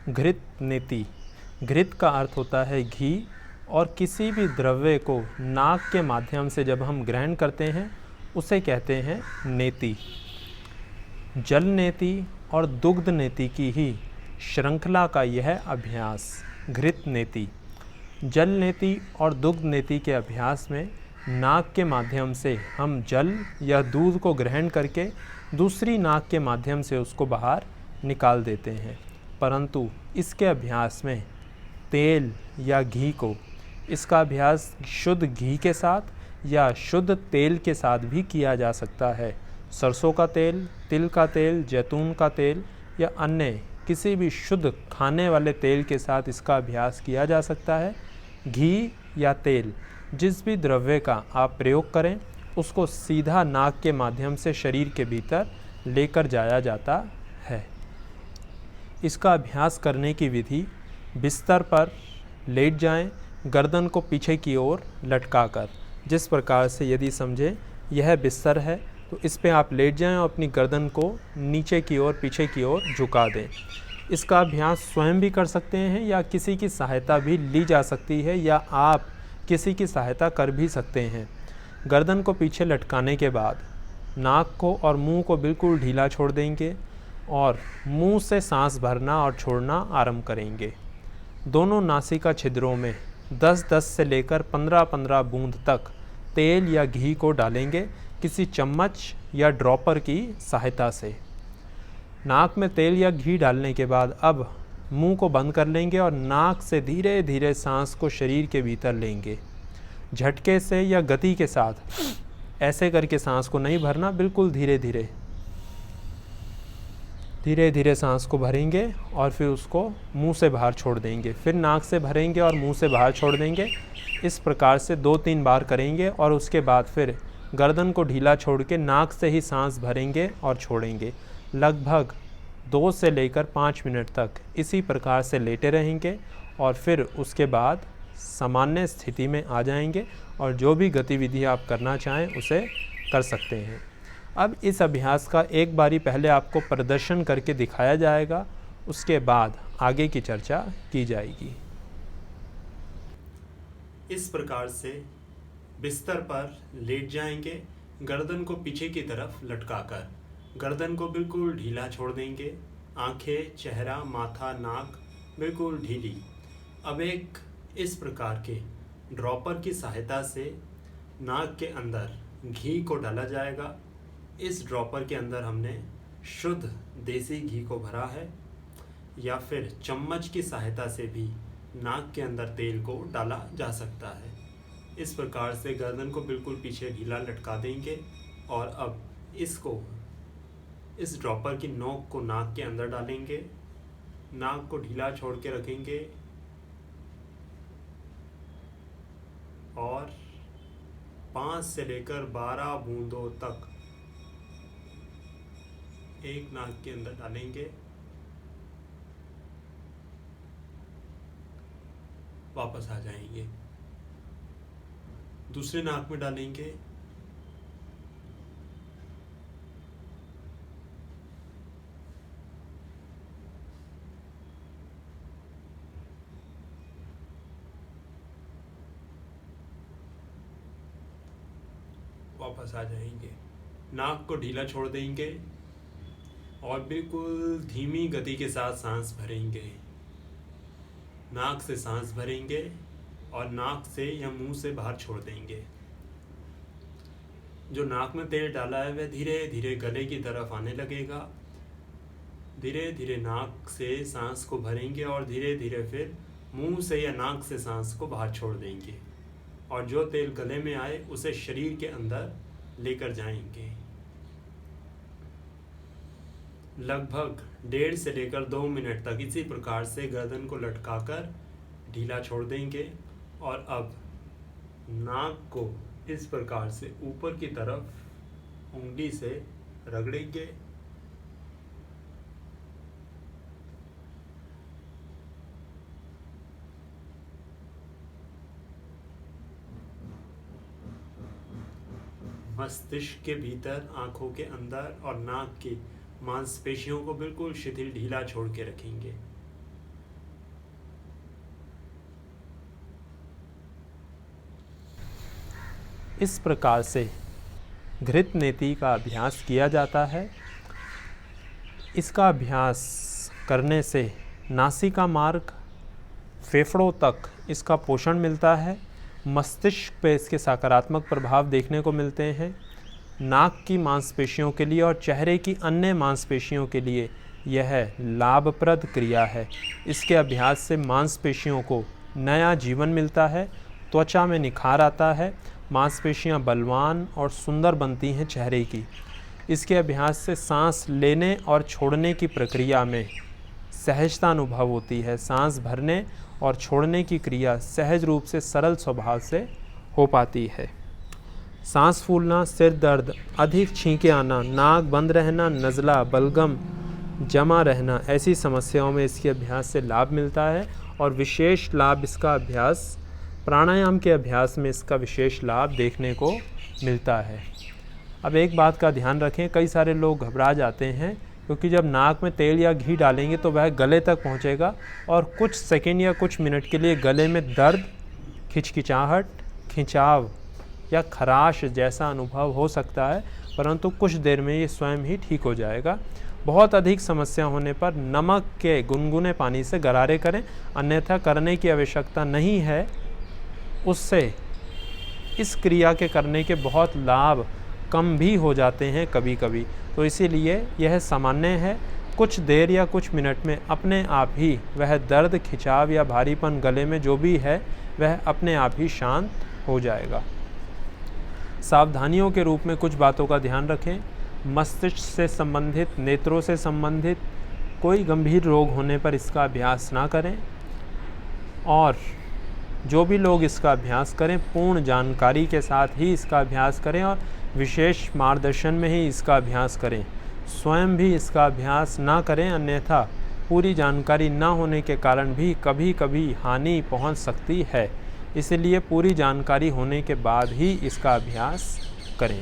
घृत नेति। घृत का अर्थ होता है घी, और किसी भी द्रव्य को नाक के माध्यम से जब हम ग्रहण करते हैं उसे कहते हैं नेति। जल नेति और दुग्ध नेति की ही श्रृंखला का यह अभ्यास घृत नेति। जल नेति और दुग्ध नेति के अभ्यास में नाक के माध्यम से हम जल या दूध को ग्रहण करके दूसरी नाक के माध्यम से उसको बाहर निकाल देते हैं, परंतु इसके अभ्यास में तेल या घी को, इसका अभ्यास शुद्ध घी के साथ या शुद्ध तेल के साथ भी किया जा सकता है। सरसों का तेल, तिल का तेल, जैतून का तेल या अन्य किसी भी शुद्ध खाने वाले तेल के साथ इसका अभ्यास किया जा सकता है। घी या तेल, जिस भी द्रव्य का आप प्रयोग करें उसको सीधा नाक के माध्यम से शरीर के भीतर लेकर जाया जाता है। इसका अभ्यास करने की विधि, बिस्तर पर लेट जाएं, गर्दन को पीछे की ओर लटकाकर। जिस प्रकार से, यदि समझें यह बिस्तर है तो इस पे आप लेट जाएं और अपनी गर्दन को नीचे की ओर, पीछे की ओर झुका दें। इसका अभ्यास स्वयं भी कर सकते हैं या किसी की सहायता भी ली जा सकती है, या आप किसी की सहायता कर भी सकते हैं। गर्दन को पीछे लटकाने के बाद नाक को और मुंह को बिल्कुल ढीला छोड़ देंगे और मुंह से सांस भरना और छोड़ना आरंभ करेंगे। दोनों नासिका छिद्रों में 10-10 से लेकर 15-15 बूंद तक तेल या घी को डालेंगे किसी चम्मच या ड्रॉपर की सहायता से। नाक में तेल या घी डालने के बाद अब मुंह को बंद कर लेंगे और नाक से धीरे धीरे सांस को शरीर के भीतर लेंगे। झटके से या गति के साथ ऐसे करके सांस को नहीं भरना, बिल्कुल धीरे धीरे सांस को भरेंगे और फिर उसको मुंह से बाहर छोड़ देंगे। फिर नाक से भरेंगे और मुंह से बाहर छोड़ देंगे। इस प्रकार से 2-3 बार करेंगे और उसके बाद फिर गर्दन को ढीला छोड़ के नाक से ही सांस भरेंगे और छोड़ेंगे। लगभग 2 से लेकर 5 मिनट तक इसी प्रकार से लेटे रहेंगे और फिर उसके बाद सामान्य स्थिति में आ जाएंगे और जो भी गतिविधि आप करना चाहें उसे कर सकते हैं। अब इस अभ्यास का एक बारी पहले आपको प्रदर्शन करके दिखाया जाएगा, उसके बाद आगे की चर्चा की जाएगी। इस प्रकार से बिस्तर पर लेट जाएंगे, गर्दन को पीछे की तरफ लटकाकर गर्दन को बिल्कुल ढीला छोड़ देंगे। आंखें, चेहरा, माथा, नाक बिल्कुल ढीली। अब एक इस प्रकार के ड्रॉपर की सहायता से नाक के अंदर घी को डाला जाएगा। इस ड्रॉपर के अंदर हमने शुद्ध देसी घी को भरा है, या फिर चम्मच की सहायता से भी नाक के अंदर तेल को डाला जा सकता है। इस प्रकार से गर्दन को बिल्कुल पीछे ढीला लटका देंगे और अब इसको, इस ड्रॉपर की नोक को नाक के अंदर डालेंगे। नाक को ढीला छोड़ के रखेंगे और 5 से लेकर 12 बूंदों तक एक नाक के अंदर डालेंगे। वापस आ जाएंगे, दूसरे नाक में डालेंगे। वापस आ जाएंगे, नाक को ढीला छोड़ देंगे और बिल्कुल धीमी गति के साथ सांस भरेंगे। नाक से सांस भरेंगे और नाक से या मुंह से बाहर छोड़ देंगे। जो नाक में तेल डाला है वह धीरे धीरे गले की तरफ आने लगेगा। धीरे धीरे नाक से सांस को भरेंगे और धीरे धीरे फिर मुंह से या नाक से सांस को बाहर छोड़ देंगे और जो तेल गले में आए उसे शरीर के अंदर लेकर जाएंगे। लगभग 1.5 से लेकर 2 मिनट तक इसी प्रकार से गर्दन को लटकाकर ढीला छोड़ देंगे और अब नाक को इस प्रकार से ऊपर की तरफ उंगली से रगड़ेंगे। मस्तिष्क के भीतर, आंखों के अंदर और नाक की मांसपेशियों को बिल्कुल शिथिल ढीला छोड़ के रखेंगे। इस प्रकार से घृत नेति का अभ्यास किया जाता है। इसका अभ्यास करने से नासिका मार्ग, फेफड़ों तक इसका पोषण मिलता है। मस्तिष्क पे इसके सकारात्मक प्रभाव देखने को मिलते हैं। नाक की मांसपेशियों के लिए और चेहरे की अन्य मांसपेशियों के लिए यह लाभप्रद क्रिया है। इसके अभ्यास से मांसपेशियों को नया जीवन मिलता है, त्वचा में निखार आता है, मांसपेशियां बलवान और सुंदर बनती हैं चेहरे की। इसके अभ्यास से सांस लेने और छोड़ने की प्रक्रिया में सहजता अनुभव होती है। सांस भरने और छोड़ने की क्रिया सहज रूप से सरल स्वभाव से हो पाती है। सांस फूलना, सिर दर्द, अधिक छींके आना, नाक बंद रहना, नज़ला, बलगम जमा रहना, ऐसी समस्याओं में इसके अभ्यास से लाभ मिलता है। और विशेष लाभ इसका अभ्यास, प्राणायाम के अभ्यास में इसका विशेष लाभ देखने को मिलता है। अब एक बात का ध्यान रखें, कई सारे लोग घबरा जाते हैं क्योंकि जब नाक में तेल या घी डालेंगे तो वह गले तक पहुंचेगा और कुछ सेकंड या कुछ मिनट के लिए गले में दर्द, खिंचखिंचाहट, खिंचाव या खराश जैसा अनुभव हो सकता है, परंतु कुछ देर में ये स्वयं ही ठीक हो जाएगा। बहुत अधिक समस्या होने पर नमक के गुनगुने पानी से गरारे करें, अन्यथा करने की आवश्यकता नहीं है। उससे इस क्रिया के करने के बहुत लाभ कम भी हो जाते हैं कभी कभी, तो इसीलिए यह सामान्य है। कुछ देर या कुछ मिनट में अपने आप ही वह दर्द, खिंचाव या भारीपन गले में जो भी है वह अपने आप ही शांत हो जाएगा। सावधानियों के रूप में कुछ बातों का ध्यान रखें। मस्तिष्क से संबंधित, नेत्रों से संबंधित कोई गंभीर रोग होने पर इसका अभ्यास ना करें, और जो भी लोग इसका अभ्यास करें पूर्ण जानकारी के साथ ही इसका अभ्यास करें और विशेष मार्गदर्शन में ही इसका अभ्यास करें। स्वयं भी इसका अभ्यास ना करें, अन्यथा पूरी जानकारी ना होने के कारण भी कभी कभी हानि पहुंच सकती है। इसलिए पूरी जानकारी होने के बाद ही इसका अभ्यास करें।